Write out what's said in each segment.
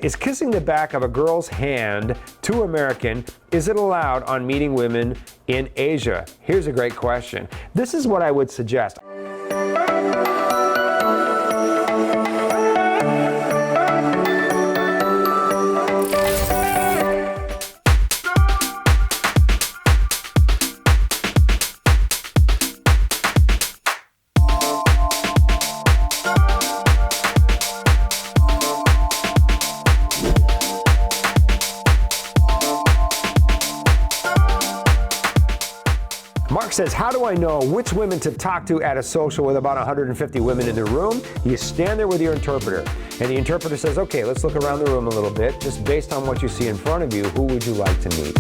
Is kissing the back of a girl's hand too American? Is it allowed on meeting women in Asia? Here's a great question. This is what I would suggest. Mark says, how do I know which women to talk to at a social with about 150 women in the room? You stand there with your interpreter, and the interpreter says, okay, let's look around the room a little bit. Just based on what you see in front of you, who would you like to meet?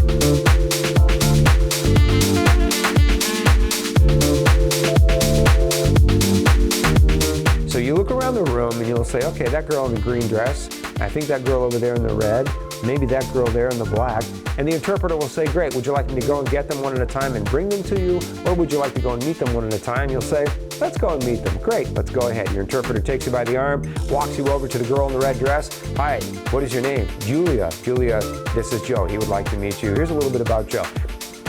So you look around the room and you'll say, okay, that girl in the green dress, I think that girl over there in the red, maybe that girl there in the black. And the interpreter will say, great, would you like me to go and get them one at a time and bring them to you? Or would you like to go and meet them one at a time? You'll say, let's go and meet them. Great, let's go ahead. Your interpreter takes you by the arm, walks you over to the girl in the red dress. Hi, what is your name? Julia. Julia, this is Joe. He would like to meet you. Here's a little bit about Joe.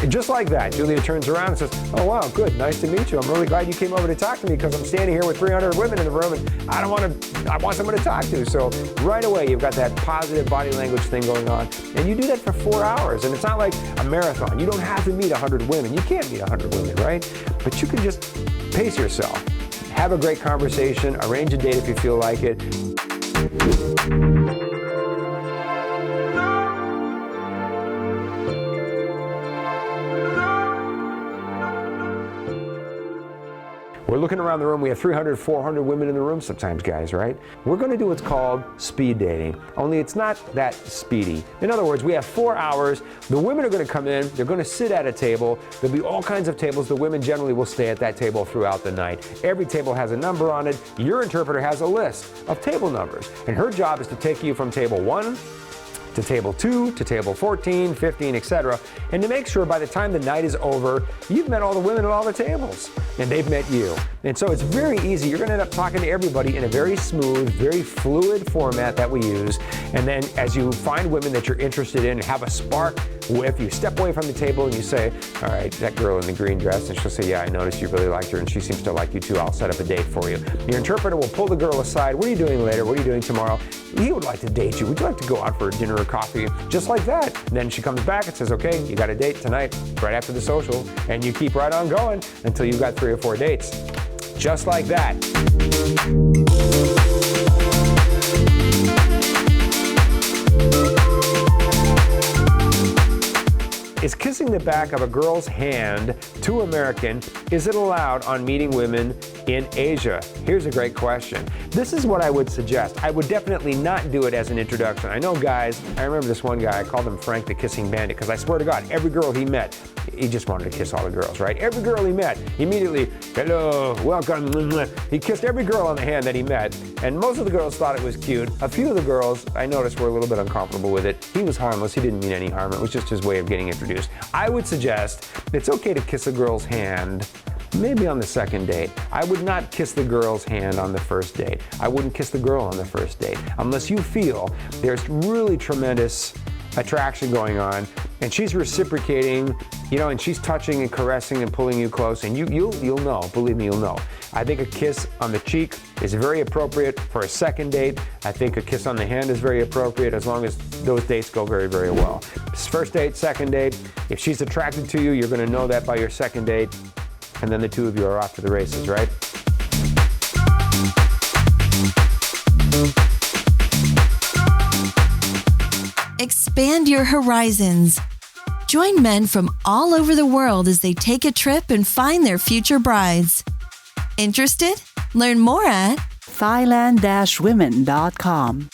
And just like that, Julia turns around and says, oh, wow, good, nice to meet you. I'm really glad you came over to talk to me because I'm standing here with 300 women in the room and I want someone to talk to. So right away, you've got that positive body language thing going on. And you do that for 4 hours. And it's not like a marathon. You don't have to meet 100 women. You can't meet 100 women, right? But you can just pace yourself. Have a great conversation. Arrange a date if you feel like it. We're looking around the room, we have 300, 400 women in the room sometimes, guys, right? We're gonna do what's called speed dating, only it's not that speedy. In other words, we have 4 hours, the women are gonna come in, they're gonna sit at a table, there'll be all kinds of tables, the women generally will stay at that table throughout the night. Every table has a number on it, your interpreter has a list of table numbers, and her job is to take you from table 1 to table 2, to table 14, 15, etc. And to make sure by the time the night is over, you've met all the women at all the tables, and they've met you. And so it's very easy. You're gonna end up talking to everybody in a very smooth, very fluid format that we use. And then as you find women that you're interested in and have a spark with, you step away from the table and you say, all right, that girl in the green dress, and she'll say, yeah, I noticed you really liked her and she seems to like you too. I'll set up a date for you. Your interpreter will pull the girl aside. What are you doing later? What are you doing tomorrow? He would like to date you. Would you like to go out for dinner or coffee? Just like that. And then she comes back and says, okay, you got a date tonight, right after the social. And you keep right on going until you've got 3 or 4 dates. Just like that. Is kissing the back of a girl's hand too American? Is it allowed on meeting women in Asia? Here's a great question. This is what I would suggest. I would definitely not do it as an introduction. I know guys, I remember this one guy, I called him Frank the Kissing Bandit, because I swear to God, every girl he met, he just wanted to kiss all the girls, right? Every girl he met, immediately, hello, welcome. He kissed every girl on the hand that he met, and most of the girls thought it was cute. A few of the girls, I noticed, were a little bit uncomfortable with it. He was harmless, he didn't mean any harm, it was just his way of getting introduced. I would suggest it's okay to kiss a girl's hand maybe on the second date. I would not kiss the girl's hand on the first date. I wouldn't kiss the girl on the first date unless you feel there's really tremendous attraction going on and she's reciprocating, you know, and she's touching and caressing and pulling you close, and you'll know, believe me, you'll know. I think a kiss on the cheek is very appropriate for a second date. I think a kiss on the hand is very appropriate as long as those dates go very, very well. First date, second date, if she's attracted to you, you're gonna know that by your second date, and then the two of you are off to the races, right? Expand your horizons. Join men from all over the world as they take a trip and find their future brides. Interested? Learn more at Thailand-women.com.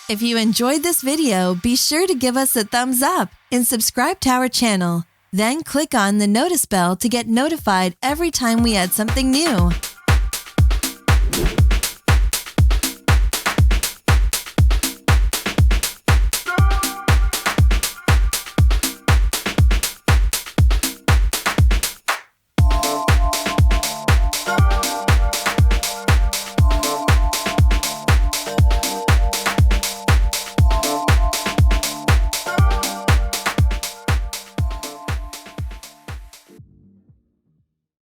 If you enjoyed this video, be sure to give us a thumbs up and subscribe to our channel. Then click on the notice bell to get notified every time we add something new.